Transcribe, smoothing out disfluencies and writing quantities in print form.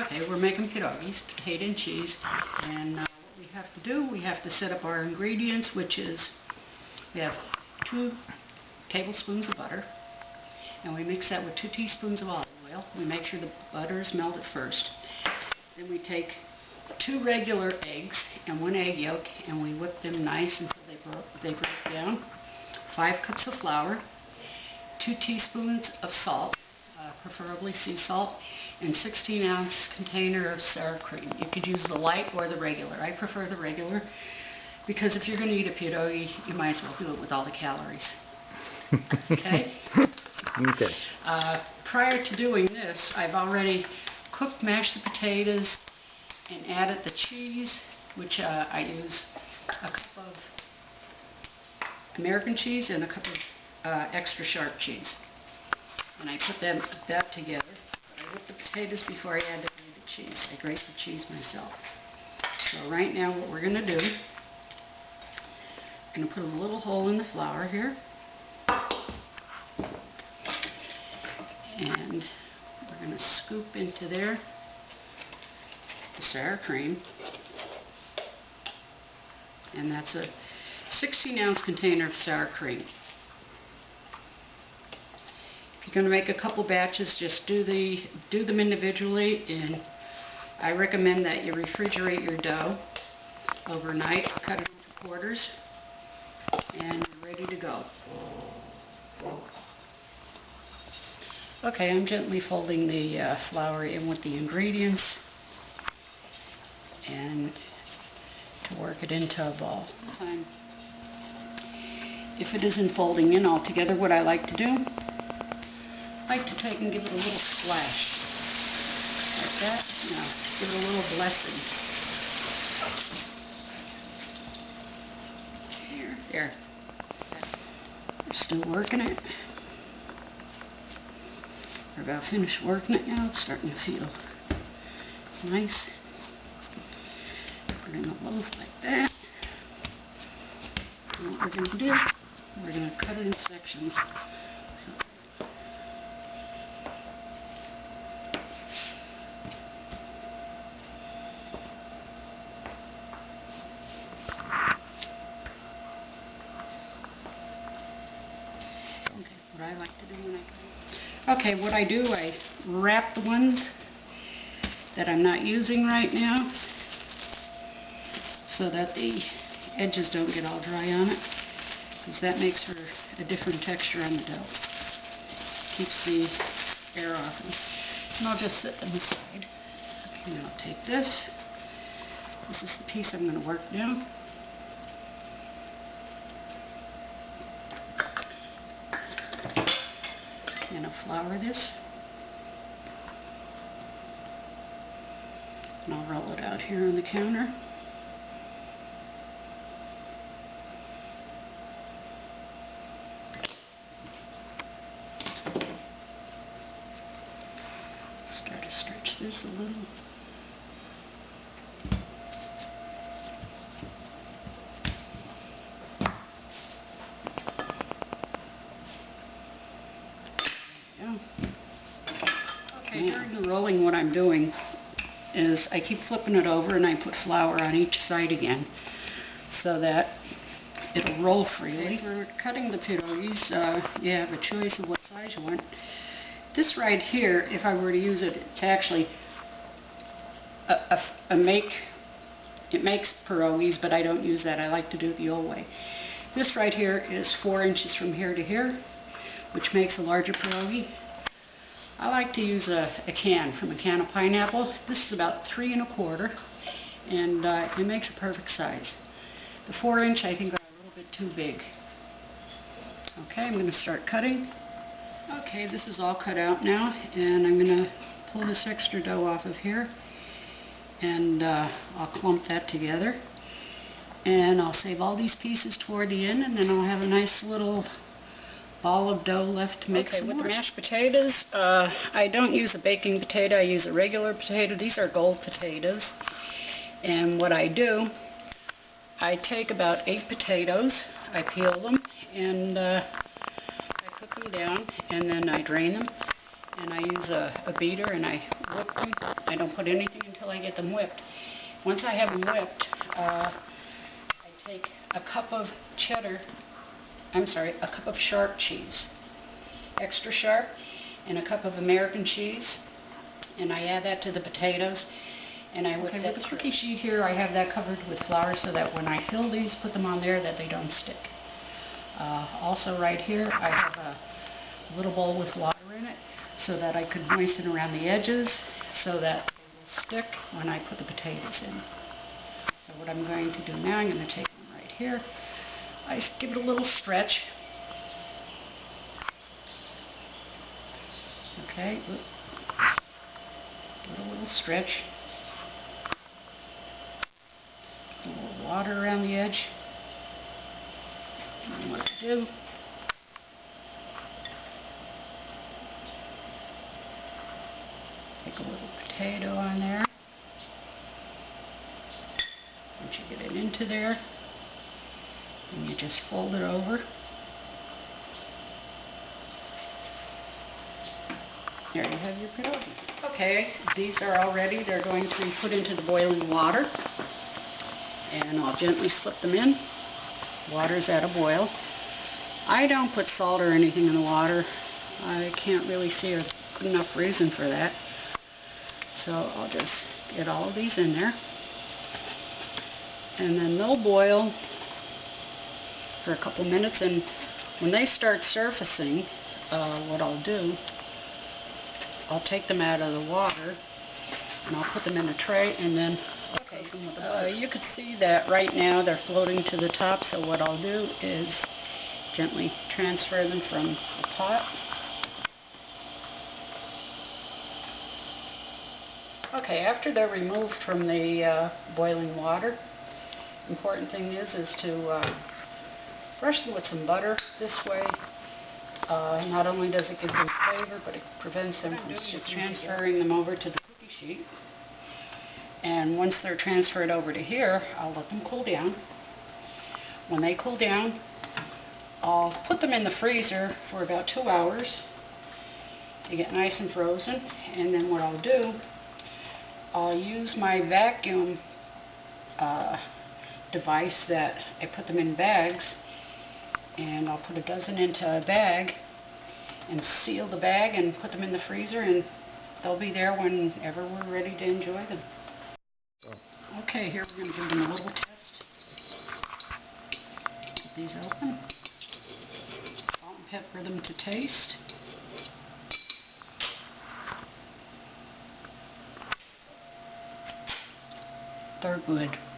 Okay, we're making pierogies, potato and cheese, and what we have to do, we have to set up our ingredients, which is, we have 2 tablespoons of butter, and we mix that with 2 teaspoons of olive oil. We make sure the butter is melted first. Then we take 2 regular eggs and 1 egg yolk, and we whip them nice until they break down. 5 cups of flour, 2 teaspoons of salt, preferably sea salt, and 16-ounce container of sour cream. You could use the light or the regular. I prefer the regular because if you're going to eat a pierogi, you might as well do it with all the calories. Okay? Okay. Prior to doing this, I've already mashed the potatoes and added the cheese, which I use a cup of American cheese and a cup of extra sharp cheese. And I put that together. I whip the potatoes before I add the grated cheese. I grate the cheese myself. So right now what we're going to do, I'm going to put a little hole in the flour here. And we're going to scoop into there the sour cream. And that's a 16-ounce container of sour cream. If you're going to make a couple batches, just do them individually, and I recommend that you refrigerate your dough overnight, cut it into quarters, and you're ready to go. Okay, I'm gently folding the flour in with the ingredients and to work it into a ball. If it isn't folding in all together, what I like to do, I like to take and give it a little splash. Like that. Now, give it a little blessing. There. We're still working it. We're about finished working it now. It's starting to feel nice. Put in a loaf like that. And what we're going to do, we're going to cut it in sections. What I like to do when I cut. Okay, what I do, I wrap the ones that I'm not using right now so that the edges don't get all dry on it, because that makes for a different texture on the dough. Keeps the air off. And I'll just set them aside. Okay, now I'll take this. This is the piece I'm going to work down. I'm going to flour this, and I'll roll it out here on the counter. Start to stretch this a little. Okay, during the rolling, what I'm doing is I keep flipping it over and I put flour on each side again so that it'll roll freely. For cutting the pierogies, you have a choice of what size you want. This right here, if I were to use it, it's actually it makes pierogies, but I don't use that. I like to do it the old way. This right here is 4 inches from here to here, which makes a larger pierogi. I like to use a can from a can of pineapple. This is about 3 1/4, and it makes a perfect size. The 4-inch I think are a little bit too big. Okay, I'm going to start cutting. Okay, this is all cut out now, and I'm going to pull this extra dough off of here, and I'll clump that together. And I'll save all these pieces toward the end, and then I'll have a nice little ball of dough left to make some more. With the mashed potatoes, I don't use a baking potato, I use a regular potato. These are gold potatoes. And what I do, I take about 8 potatoes, I peel them, and I put them down, and then I drain them, and I use a beater and I whip them. I don't put anything until I get them whipped. Once I have them whipped, I take a cup of a cup of sharp cheese, extra sharp, and a cup of American cheese, and I add that to the potatoes, and I whip that through. With the cookie sheet here, I have that covered with flour so that when I fill these, put them on there, that they don't stick. Also right here, I have a little bowl with water in it so that I could moisten around the edges so that they will stick when I put the potatoes in. So what I'm going to do now, I'm going to take one right here. I give it a little stretch. Okay, give it a little stretch. A little water around the edge. And what to do, take a little potato on there. Once you get it into there, and you just fold it over. There you have your perogies. Okay, these are all ready. They're going to be put into the boiling water, and I'll gently slip them in. Water's at a boil. I don't put salt or anything in the water. I can't really see a good enough reason for that. So I'll just get all of these in there. And then they'll boil for a couple minutes, and when they start surfacing, what I'll do, I'll take them out of the water and I'll put them in a tray, and then you can see that right now they're floating to the top, so what I'll do is gently transfer them from the pot. Okay, after they're removed from the boiling water, important thing is to brush them with some butter. This way, not only does it give them flavor, but it prevents them from just transferring them over to the cookie sheet. And once they're transferred over to here, I'll let them cool down. When they cool down, I'll put them in the freezer for about 2 hours to get nice and frozen. And then what I'll do, I'll use my vacuum device that I put them in bags, and I'll put a dozen into a bag and seal the bag and put them in the freezer, and they'll be there whenever we're ready to enjoy them. Okay, here we're going to give them a little test. Get these open. Salt and pepper them to taste. They're good.